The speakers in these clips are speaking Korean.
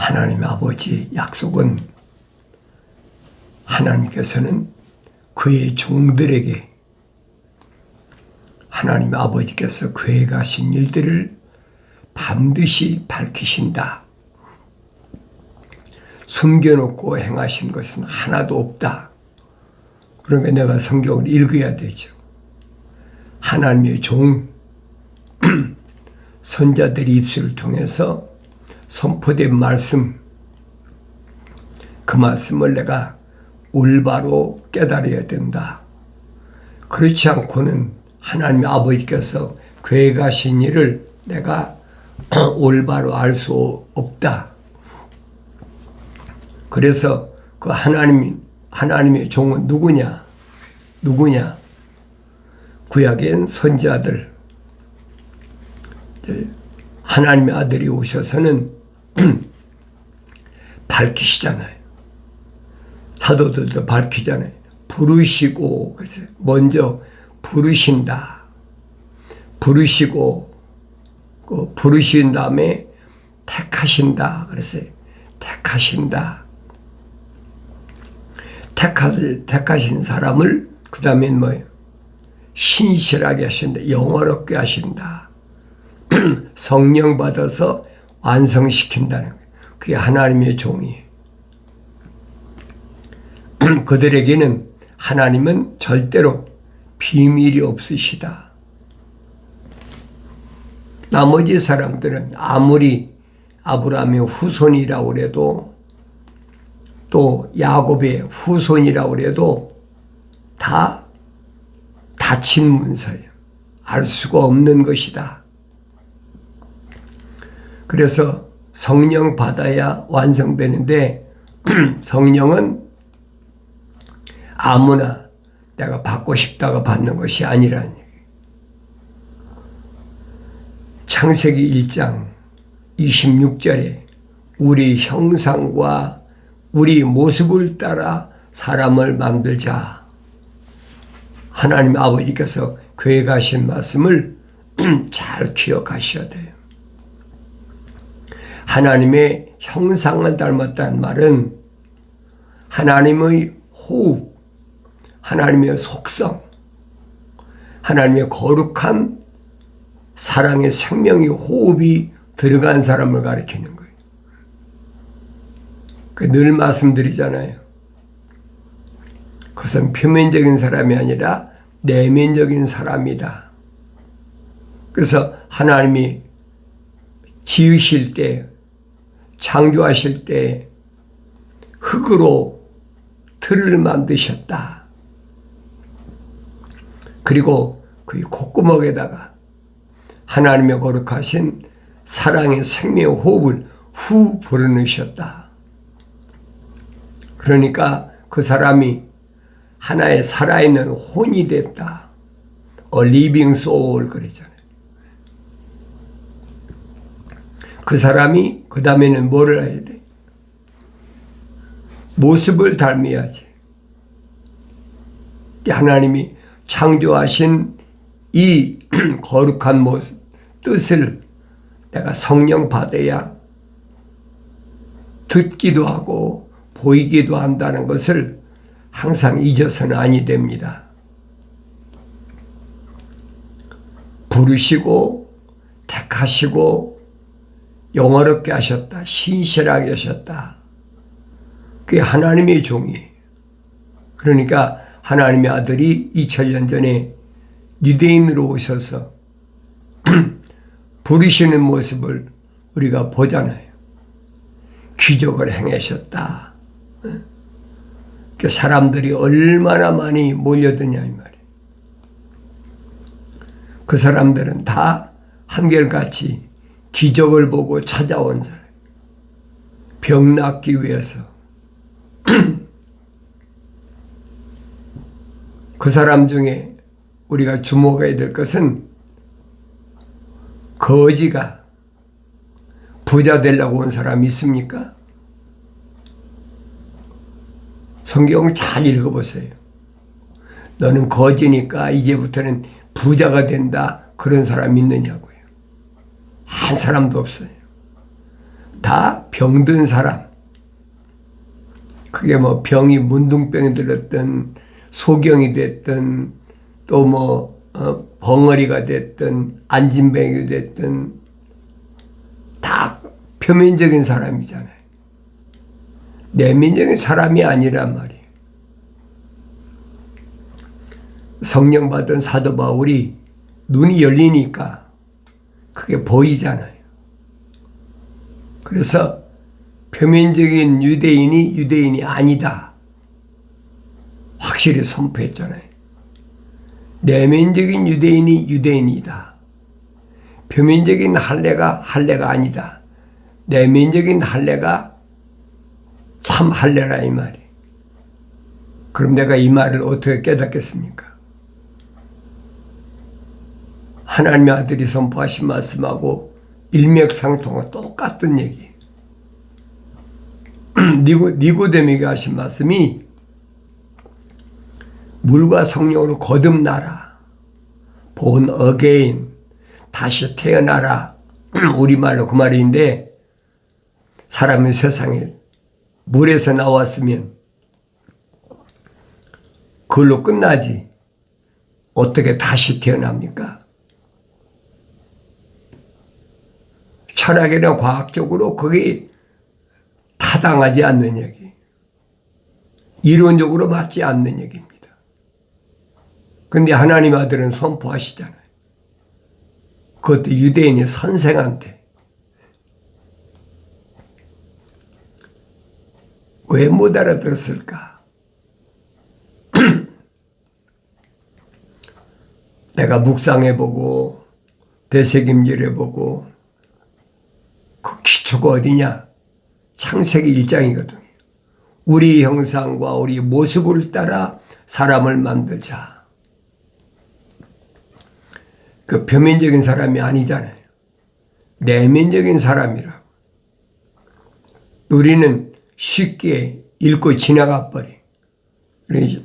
하나님 아버지의 약속은 하나님께서는 그의 종들에게 하나님 아버지께서 계획하신 일들을 반드시 밝히신다. 숨겨놓고 행하신 것은 하나도 없다. 그러니까 내가 성경을 읽어야 되죠. 하나님의 종, 선자들의 입술을 통해서 선포된 말씀, 그 말씀을 내가 올바로 깨달아야 된다. 그렇지 않고는 하나님 아버지께서 계획하신 일을 내가 올바로 알 수 없다. 그래서 그 하나님의 종은 누구냐? 구약엔 선지자들, 하나님의 아들이 오셔서는 밝히시잖아요. 사도들도 밝히잖아요. 부르시고, 그래서 먼저 부르신다. 부르시고, 부르신 다음에 택하신다. 그래서 택하신다. 택하신 사람을 그 다음엔 뭐예요? 신실하게 하신다. 영원롭게 하신다. 성령 받아서 완성시킨다는 거예요. 그게 하나님의 종이에요. 그들에게는 하나님은 절대로 비밀이 없으시다. 나머지 사람들은 아무리 아브라함의 후손이라고 해도 또 야곱의 후손이라고 해도 다 닫힌 문서예요. 알 수가 없는 것이다. 그래서 성령 받아야 완성되는데 성령은 아무나 내가 받고 싶다가 받는 것이 아니라는 얘기예요. 창세기 1장 26절에 우리 형상과 우리 모습을 따라 사람을 만들자. 하나님 아버지께서 계획하신 말씀을 잘 기억하셔야 돼요. 하나님의 형상을 닮았다는 말은 하나님의 호흡, 하나님의 속성, 하나님의 거룩한 사랑의 생명의 호흡이 들어간 사람을 가리키는 거예요. 늘 말씀드리잖아요. 그것은 표면적인 사람이 아니라 내면적인 사람이다. 그래서 하나님이 지으실 때, 창조하실 때 흙으로 틀을 만드셨다. 그리고 그 콧구멍에다가 하나님의 거룩하신 사랑의 생명의 호흡을 후 불어넣으셨다. 그러니까 그 사람이 하나의 살아있는 혼이 됐다. A living soul 그러잖아요. 그 사람이 그 다음에는 뭐를 해야 돼? 모습을 닮아야지. 하나님이 창조하신 이 거룩한 모습, 뜻을 내가 성령 받아야 듣기도 하고 보이기도 한다는 것을 항상 잊어서는 아니 됩니다. 부르시고 택하시고 영화롭게 하셨다. 신실하게 하셨다. 그게 하나님의 종이에요. 그러니까 하나님의 아들이 2000년 전에 유대인으로 오셔서 부르시는 모습을 우리가 보잖아요. 기적을 행하셨다. 그 사람들이 얼마나 많이 몰려드냐 이 말이에요. 그 사람들은 다 한결같이 기적을 보고 찾아온 사람. 병 낫기 위해서. 그 사람 중에 우리가 주목해야 될 것은 거지가 부자 되려고 온 사람이 있습니까? 성경 잘 읽어보세요. 너는 거지니까 이제부터는 부자가 된다. 그런 사람 있느냐고요. 한 사람도 없어요. 다 병든 사람. 그게 뭐 병이 문둥병이 들었든 소경이 됐든 또 뭐 벙어리가 됐든 안진뱅이 됐든 다 표면적인 사람이잖아요. 내면적인 사람이 아니란 말이에요. 성령 받은 사도 바울이 눈이 열리니까 그게 보이잖아요. 그래서 표면적인 유대인이 유대인이 아니다. 확실히 선포했잖아요. 내면적인 유대인이 유대인이다. 표면적인 할례가 할례가 아니다. 내면적인 할례가 참 할례라 이 말이에요. 그럼 내가 이 말을 어떻게 깨닫겠습니까? 하나님의 아들이 선포하신 말씀하고 일맥상통한 똑같은 얘기. 니고데미가 하신 말씀이 물과 성령으로 거듭나라. born again. 다시 태어나라. 우리말로 그 말인데 사람은 세상에 물에서 나왔으면 그걸로 끝나지. 어떻게 다시 태어납니까? 철학이나 과학적으로 그게 타당하지 않는 얘기. 이론적으로 맞지 않는 얘기입니다. 근데 하나님 아들은 선포하시잖아요. 그것도 유대인의 선생한테. 왜 못 알아들었을까? 내가 묵상해보고 되새김질해보고 그 기초가 어디냐? 창세기 1장이거든요. 우리 형상과 우리 모습을 따라 사람을 만들자. 그 표면적인 사람이 아니잖아요. 내면적인 사람이라고. 우리는 쉽게 읽고 지나가 버려.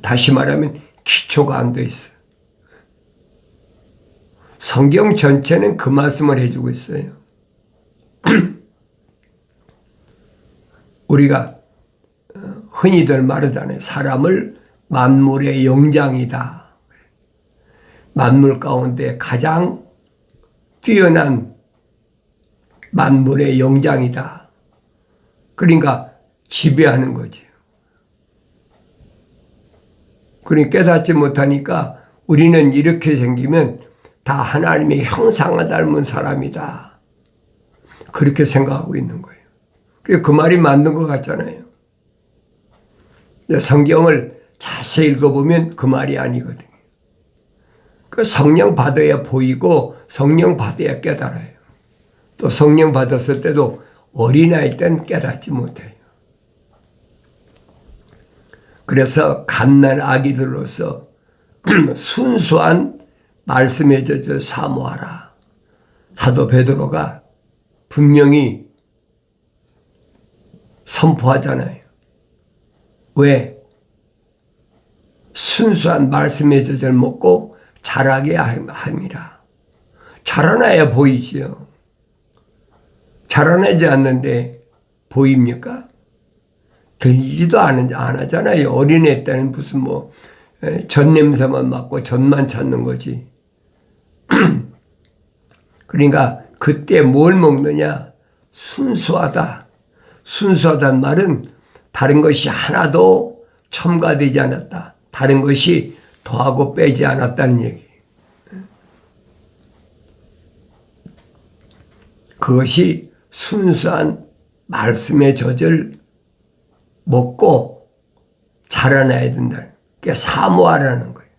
다시 말하면 기초가 안 돼 있어. 성경 전체는 그 말씀을 해주고 있어요. 우리가 흔히들 말하잖아요. 사람을 만물의 영장이다. 만물 가운데 가장 뛰어난 만물의 영장이다. 그러니까 지배하는 거지. 그러니까 깨닫지 못하니까 우리는 이렇게 생기면 다 하나님의 형상을 닮은 사람이다. 그렇게 생각하고 있는 거예요. 그 말이 맞는 것 같잖아요. 성경을 자세히 읽어보면 그 말이 아니거든요. 그 성령 받아야 보이고 성령 받아야 깨달아요. 또 성령 받았을 때도 어린아이 때는 깨닫지 못해요. 그래서 갓난 아기들로서 순수한 말씀에 젖어 사모하라. 사도 베드로가 분명히 선포하잖아요. 왜? 순수한 말씀의 젖을 먹고 자라게 함이라. 자라나야 보이지요. 자라나지 않는데 보입니까? 들리지도 안 하잖아요. 어린애 때는 무슨 전 냄새만 맡고 전만 찾는 거지. 그러니까 그때 뭘 먹느냐? 순수하다. 순수하다는 말은 다른 것이 하나도 첨가되지 않았다. 다른 것이 더하고 빼지 않았다는 얘기. 그것이 순수한 말씀의 젖을 먹고 자라나야 된다. 그게 사모하라는 거예요.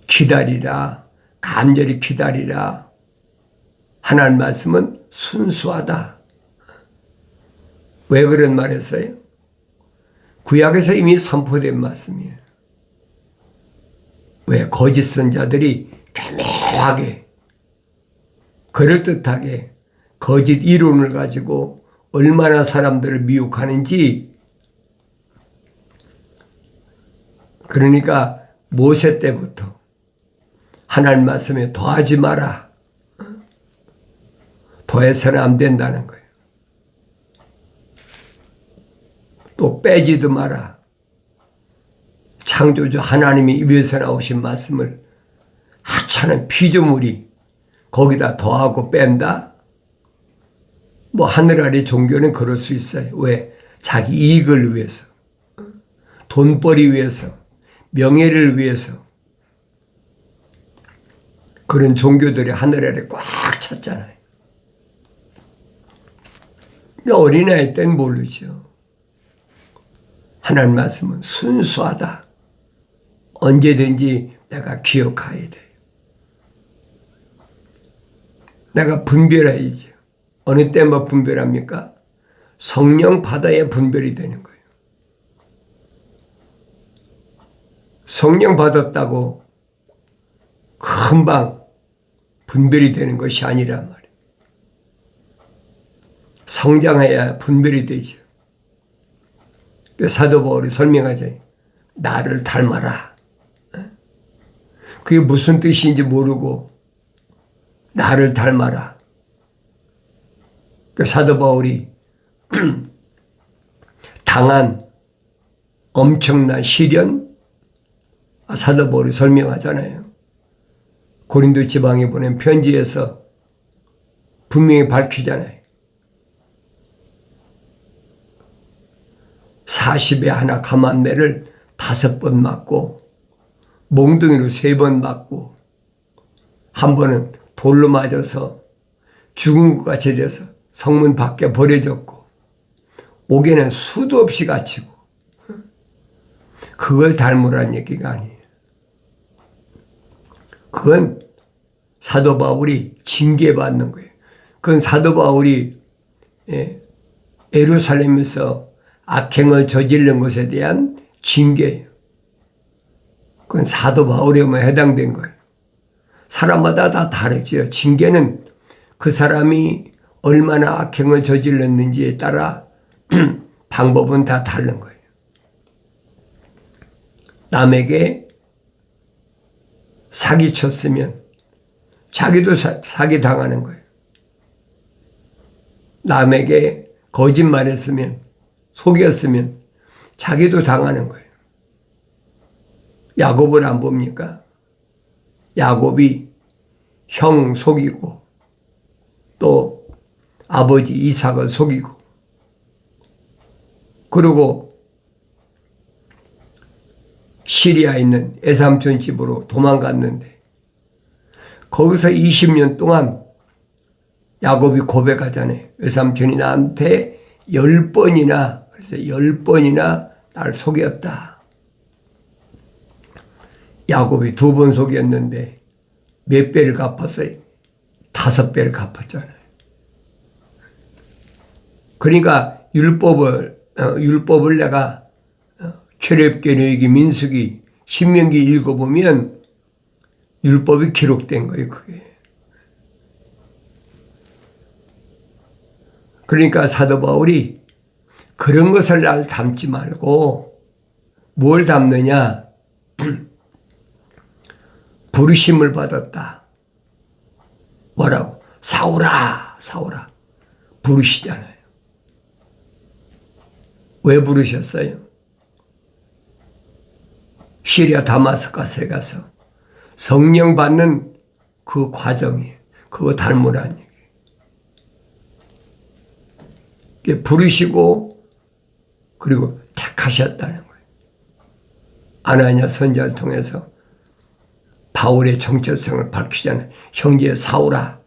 기다리라. 간절히 기다리라. 하나님 말씀은 순수하다. 왜 그런 말 했어요? 구약에서 이미 선포된 말씀이에요. 왜? 거짓 선자들이 교묘하게 그럴듯하게 거짓 이론을 가지고 얼마나 사람들을 미혹하는지. 그러니까 모세 때부터 하나님 말씀에 더하지 마라. 더해서는 안 된다는 거예요. 또 빼지도 마라. 창조주 하나님의 입에서 나오신 말씀을 하찮은 피조물이 거기다 더하고 뺀다? 뭐 하늘 아래 종교는 그럴 수 있어요. 왜? 자기 이익을 위해서, 돈벌이 위해서, 명예를 위해서 그런 종교들이 하늘 아래 꽉 찼잖아요. 근데 어린아이 때는 모르죠. 하나님 말씀은 순수하다. 언제든지 내가 기억해야 돼요. 내가 분별해야죠. 어느 때만 분별합니까? 성령 받아야 분별이 되는 거예요. 성령 받았다고 금방 분별이 되는 것이 아니란 말이에요. 성장해야 분별이 되죠. 사도 바울이 설명하죠. 나를 닮아라. 그게 무슨 뜻인지 모르고 나를 닮아라. 사도 바울이 당한 엄청난 시련 사도 바울이 설명하잖아요. 고린도 지방에 보낸 편지에서 분명히 밝히잖아요. 40에 하나 감한매를 5번 맞고 몽둥이로 3번 맞고 한 번은 돌로 맞아서 죽은 것 같이 돼서 성문 밖에 버려졌고 옥에는 수도 없이 갇히고 그걸 닮으라는 얘기가 아니에요. 그건 사도 바울이 징계받는 거예요. 그건 사도 바울이 예루살렘에서 악행을 저지른 것에 대한 징계예요. 그건 사도 바울에만 해당된 거예요. 사람마다 다 다르죠. 징계는 그 사람이 얼마나 악행을 저질렀는지에 따라 방법은 다 다른 거예요. 남에게 사기쳤으면 자기도 사기 당하는 거예요. 남에게 거짓말했으면 속였으면 자기도 당하는 거예요. 야곱을 안 봅니까? 야곱이 형 속이고 또 아버지 이삭을 속이고 그리고 시리아에 있는 애삼촌 집으로 도망갔는데 거기서 20년 동안 야곱이 고백하잖아요. 애삼촌이 나한테 10번이나 그래서 10번이나 날 속였다. 야곱이 2번 속였는데 몇 배를 갚았어요? 5배를 갚았잖아요. 그러니까 율법을 내가 출애굽기, 민수기, 신명기 읽어보면 율법이 기록된 거예요. 그게. 그러니까 사도 바울이 그런 것을 날 담지 말고 뭘 담느냐? 부르심을 받았다. 뭐라고? 사울아, 사울아. 부르시잖아요. 왜 부르셨어요? 시리아 다마스커스에 가서 성령 받는 그 과정이에요. 그거 닮으라는 얘기예요. 부르시고 그리고 택하셨다는 거예요. 아나니아 선지자를 통해서 바울의 정체성을 밝히잖아요. 형제 사울아,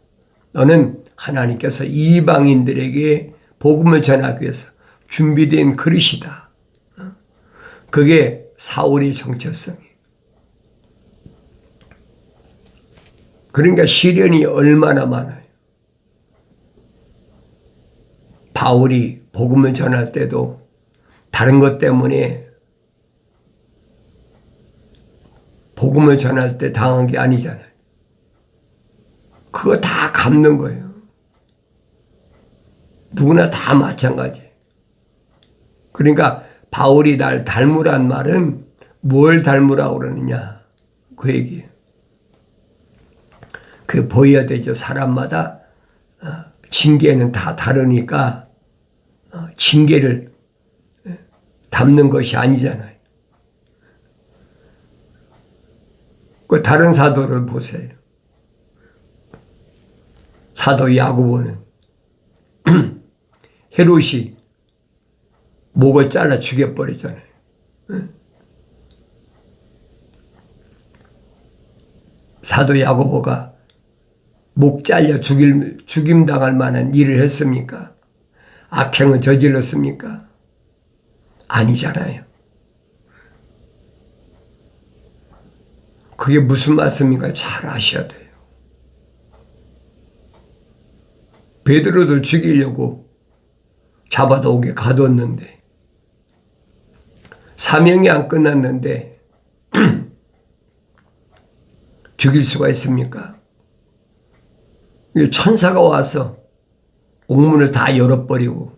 너는 하나님께서 이방인들에게 복음을 전하기 위해서 준비된 그릇이다. 그게 사울의 정체성이에요. 그러니까 시련이 얼마나 많아요. 바울이 복음을 전할 때도 다른 것 때문에 복음을 전할 때 당한 게 아니잖아요. 그거 다 갚는 거예요. 누구나 다 마찬가지예요. 그러니까 바울이 날 닮으란 말은 뭘 닮으라고 그러느냐 그 얘기예요. 그게 보여야 되죠. 사람마다 징계는 다 다르니까 징계를 담는 것이 아니잖아요. 그 다른 사도를 보세요. 사도 야고보는 헤롯이 목을 잘라 죽여버렸잖아요. 사도 야고보가 목 잘려 죽임당할 만한 일을 했습니까? 악행을 저질렀습니까? 아니잖아요. 그게 무슨 말씀인가 잘 아셔야 돼요. 베드로도 죽이려고 잡아다 오게 가뒀는데 사명이 안 끝났는데 죽일 수가 있습니까? 천사가 와서 옥문을 다 열어버리고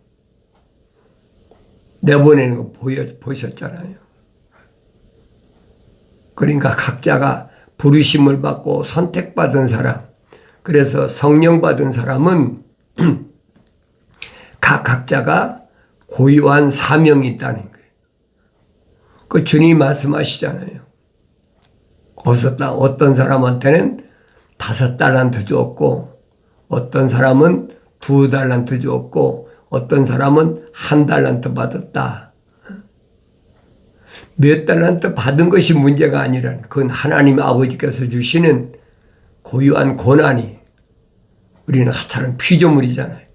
내보내는 거 보셨잖아요. 그러니까 각자가 부르심을 받고 선택받은 사람, 그래서 성령 받은 사람은 각자가 고유한 사명이 있다는 거예요. 그 주님이 말씀하시잖아요. 어떤 사람한테는 5달란트 주었고, 어떤 사람은 2달란트 주었고, 어떤 사람은 1달란트 받았다. 몇 달란트 받은 것이 문제가 아니라 그건 하나님 아버지께서 주시는 고유한 고난이 우리는 하찮은 피조물이잖아요.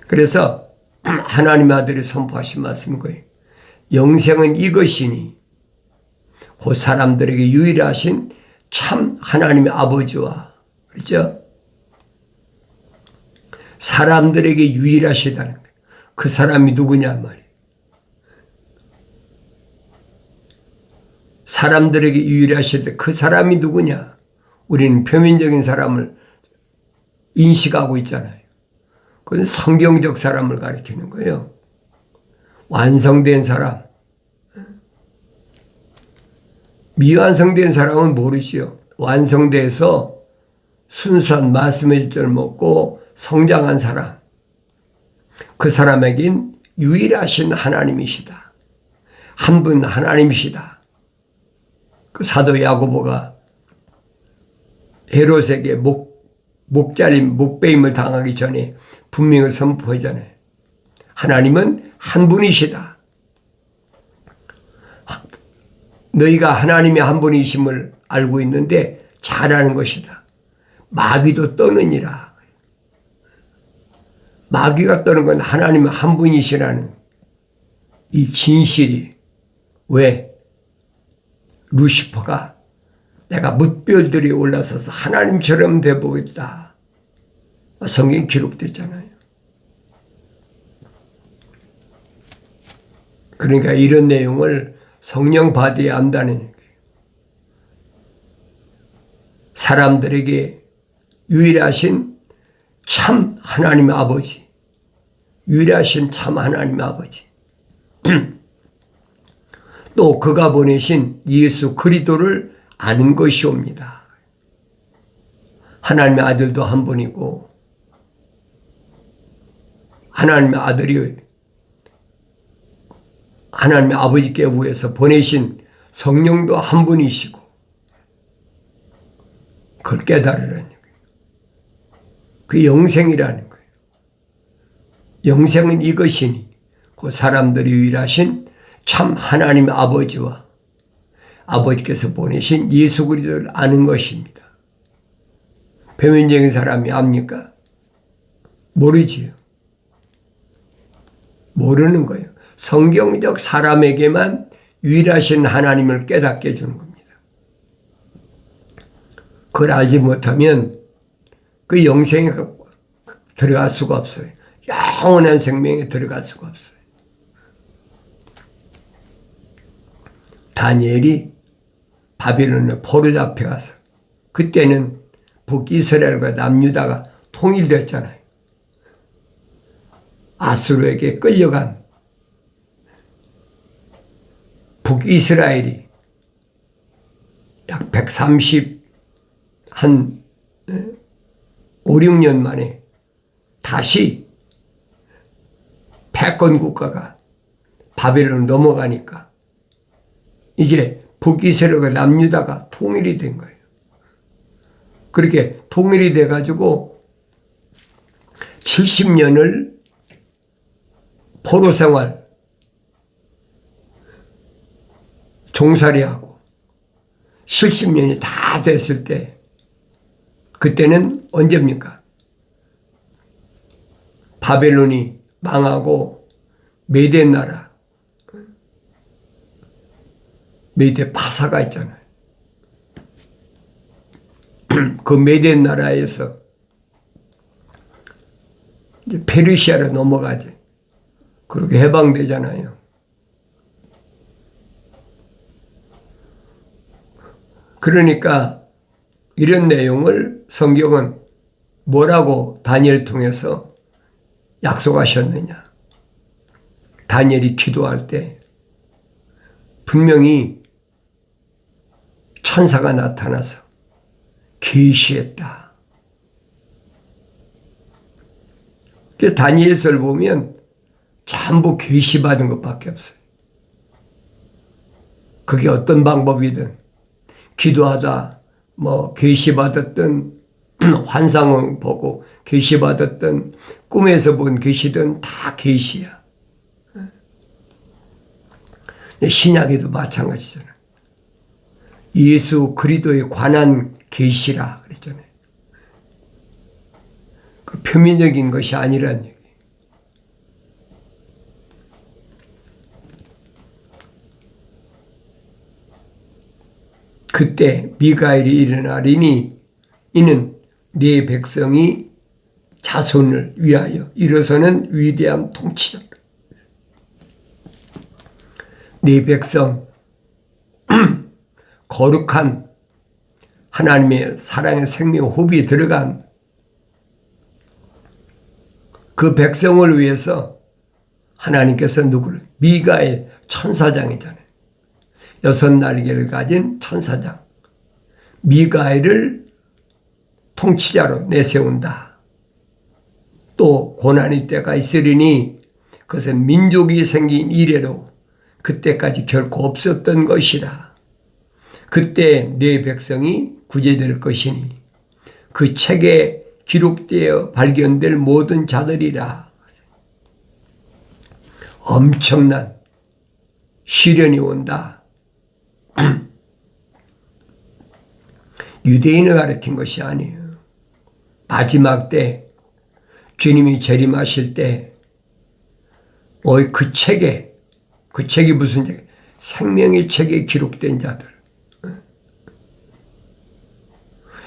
그래서 하나님 아들이 선포하신 말씀인 거예요. 영생은 이것이니 그 사람들에게 유일하신 참 하나님의 아버지와, 그렇죠? 사람들에게 유일하시다는 거예요. 그 사람이 누구냐 말이에요. 사람들에게 유일하실 그 사람이 누구냐? 우리는 표면적인 사람을 인식하고 있잖아요. 그건 성경적 사람을 가리키는 거예요. 완성된 사람. 미완성된 사람은 모르지요. 완성돼서 순수한 말씀의 질을 먹고 성장한 사람. 그 사람에겐 유일하신 하나님이시다. 한 분 하나님이시다. 그 사도 야고보가 헤롯에게 목베임을 당하기 전에 분명히 선포하잖아요. 하나님은 한 분이시다. 너희가 하나님의 한 분이심을 알고 있는데 잘하는 것이다. 마귀도 떠느니라. 마귀가 떠는 건 하나님의 한 분이시라는 이 진실이, 왜? 루시퍼가 내가 뭇별들이 올라서서 하나님처럼 되보겠다. 성경에 기록됐잖아요. 그러니까 이런 내용을 성령 받아야 한다는 얘기예요. 사람들에게 유일하신 참 하나님의 아버지, 유일하신 참 하나님의 아버지, 또 그가 보내신 예수 그리스도를 아는 것이옵니다. 하나님의 아들도 한 분이고 하나님의 아들이 하나님의 아버지께 위해서 보내신 성령도 한 분이시고, 그걸 깨달으라는 거예요. 그 영생이라는 거예요. 영생은 이것이니 그 사람들이 유일하신 참 하나님의 아버지와 아버지께서 보내신 예수 그리스도를 아는 것입니다. 표면적인 사람이 압니까? 모르지요. 모르는 거예요. 성경적 사람에게만 유일하신 하나님을 깨닫게 해주는 겁니다. 그걸 알지 못하면 그 영생에 들어갈 수가 없어요. 영원한 생명에 들어갈 수가 없어요. 다니엘이 바빌론에 포로 잡혀가서, 그때는 북이스라엘과 남유다가 통일됐잖아요. 아수르에게 끌려간 북이스라엘이 약 130, 한 5, 6년 만에 다시 패권 국가가 바벨론 넘어가니까 이제 북이 세력과 남유다가 통일이 된 거예요. 그렇게 통일이 돼가지고 70년을 포로 생활 종살이하고 70년이 다 됐을 때 그때는 언제입니까? 바벨론이 망하고 메대 나라, 메대 파사가 있잖아요. 그 메대 나라에서 이제 페르시아로 넘어가지. 그렇게 해방되잖아요. 그러니까 이런 내용을 성경은 뭐라고 다니엘 통해서 약속하셨느냐. 다니엘이 기도할 때 분명히 천사가 나타나서 계시했다. 다니엘서를 보면 전부 계시받은 것밖에 없어요. 그게 어떤 방법이든 기도하다 계시받았던 환상을 보고 계시받았던 꿈에서 본 계시든 다 계시야. 신약에도 마찬가지잖아요. 예수 그리스도에 관한 계시라 그랬잖아요. 그 표면적인 것이 아니란 얘기. 그때 미가엘이 일어나리니 이는 네 백성이 자손을 위하여 일어서는 위대한 통치자다. 네 백성 거룩한 하나님의 사랑의 생명 호흡이 들어간 그 백성을 위해서 하나님께서 누구를? 미가엘 천사장이잖아요. 6날개를 가진 천사장 미가엘을 통치자로 내세운다. 또 고난의 때가 있으리니 그것은 민족이 생긴 이래로 그때까지 결코 없었던 것이라. 그때 네 백성이 구제될 것이니 그 책에 기록되어 발견될 모든 자들이라. 엄청난 시련이 온다. 유대인을 가르친 것이 아니에요. 마지막 때 주님이 재림하실 때 그 책이 무슨 책? 생명의 책에 기록된 자들.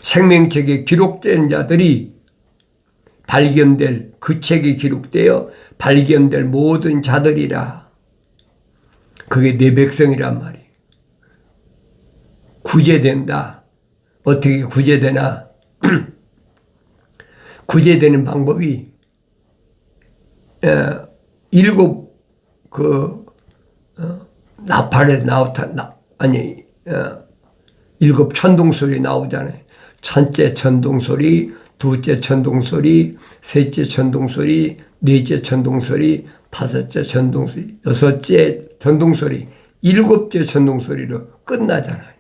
생명책에 기록된 자들이 발견될 그 책에 기록되어 발견될 모든 자들이라. 그게 내 백성이란 말이에요. 구제된다. 어떻게 구제되나? 구제되는 방법이 7 나팔에 아니 7 천둥소리 나오잖아요. 첫째 천둥소리, 둘째 천둥소리, 셋째 천둥소리, 넷째 천둥소리, 다섯째 천둥소리, 여섯째 천둥소리, 7째 천둥소리로 끝나잖아요.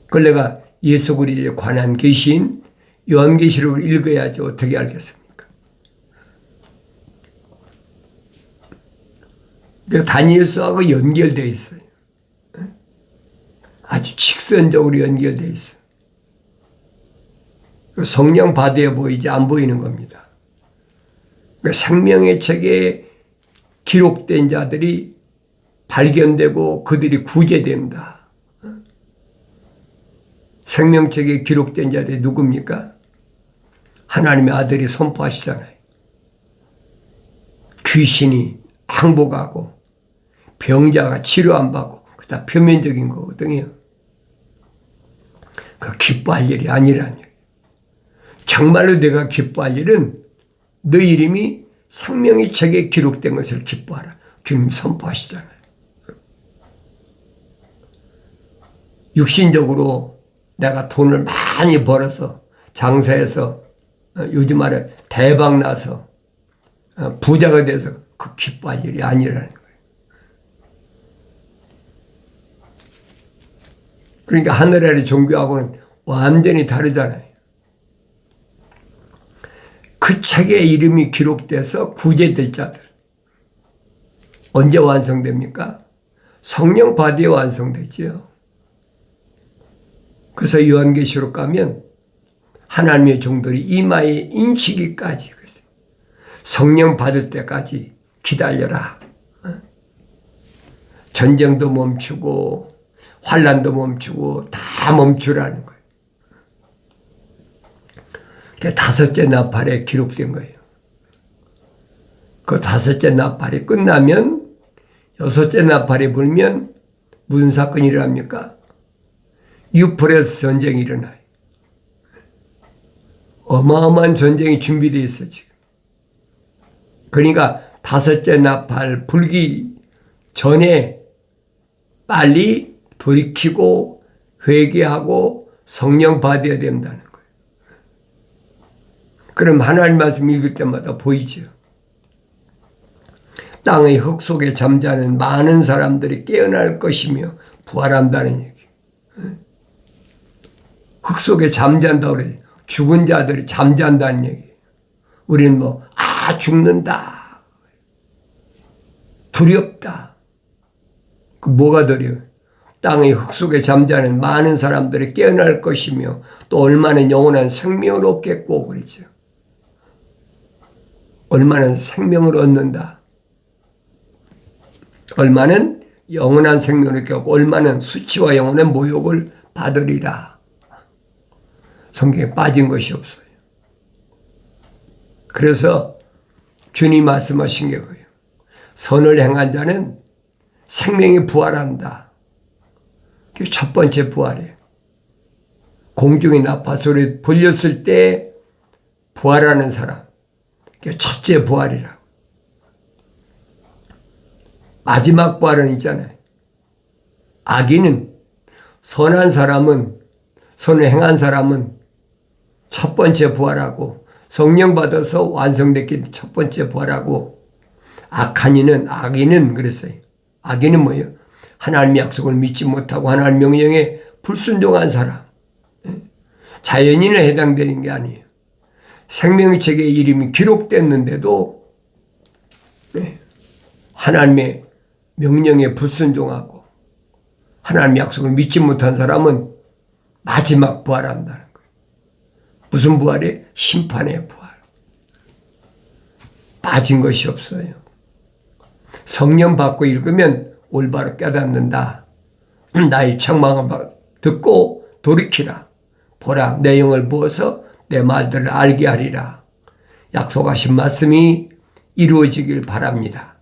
그걸 내가 예수 그리스도에 관한 계시인 요한계시록을 읽어야지 어떻게 알겠습니까? 다니엘서하고 연결되어 있어요. 아주 직선적으로 연결되어 있어요. 성령 받아 보이지 안 보이는 겁니다. 생명의 책에 기록된 자들이 발견되고 그들이 구제된다. 생명책에 기록된 자들이 누굽니까? 하나님의 아들이 선포하시잖아요. 귀신이 항복하고 병자가 치료 안 받고 다 표면적인 거거든요. 그 기뻐할 일이 아니라는 얘기예요. 정말로 내가 기뻐할 일은 너 이름이 생명의 책에 기록된 것을 기뻐하라. 주님 선포하시잖아요. 육신적으로 내가 돈을 많이 벌어서 장사해서 요즘 말에 대박 나서 부자가 돼서 그 기뻐할 일이 아니라는 거예요. 그러니까 하늘 아래 종교하고는 완전히 다르잖아요. 그 책에 이름이 기록돼서 구제될 자들 언제 완성됩니까? 성령 받아야 완성되지요. 그래서 요한계시록 가면 하나님의 종들이 이마에 인치기까지 성령 받을 때까지 기다려라. 전쟁도 멈추고 환난도 멈추고 다 멈추라는 거예요. 그게 다섯째 나팔에 기록된 거예요. 그 다섯째 나팔이 끝나면 여섯째 나팔이 불면 무슨 사건이 일어납니까? 유프레스 전쟁이 일어나요. 어마어마한 전쟁이 준비되어 있어 지금. 그러니까 다섯째 나팔 불기 전에 빨리 돌이키고 회개하고 성령 받아야 된다는 거예요. 그럼 하나님 말씀 읽을 때마다 보이죠. 땅의 흙 속에 잠자는 많은 사람들이 깨어날 것이며 부활한다는 얘기. 흙 속에 잠잔다 그래요. 죽은 자들이 잠잔다는 얘기. 우리는 죽는다. 두렵다. 그 뭐가 두려워요? 땅의 흙 속에 잠자는 많은 사람들이 깨어날 것이며 또 얼마나 영원한 생명을 얻겠고 그러죠. 얼마나 생명을 얻는다. 얼마는 영원한 생명을 얻고 얼마는 수치와 영원의 모욕을 받으리라. 성경에 빠진 것이 없어요. 그래서 주님 말씀하신 게 그거예요. 선을 행한 자는 생명이 부활한다. 그게 첫 번째 부활이에요. 공중의 나팔소리 불렸을 때 부활하는 사람. 그게 첫째 부활이라. 마지막 부활은 있잖아요. 악인은 선한 사람은 선을 행한 사람은 첫 번째 부활하고 성령 받아서 완성됐기 첫 번째 부활하고 악인은 그랬어요. 악인은 뭐예요? 하나님의 약속을 믿지 못하고 하나님 명령에 불순종한 사람. 자연인에 해당되는 게 아니에요. 생명의 책에 이름이 기록됐는데도 하나님의 명령에 불순종하고 하나님의 약속을 믿지 못한 사람은 마지막 부활한다는 거예요. 무슨 부활이에요? 심판의 부활. 빠진 것이 없어요. 성령 받고 읽으면 올바로 깨닫는다. 나의 책망을 듣고 돌이키라. 보라, 내 영을 부어서 내 말들을 알게 하리라. 약속하신 말씀이 이루어지길 바랍니다.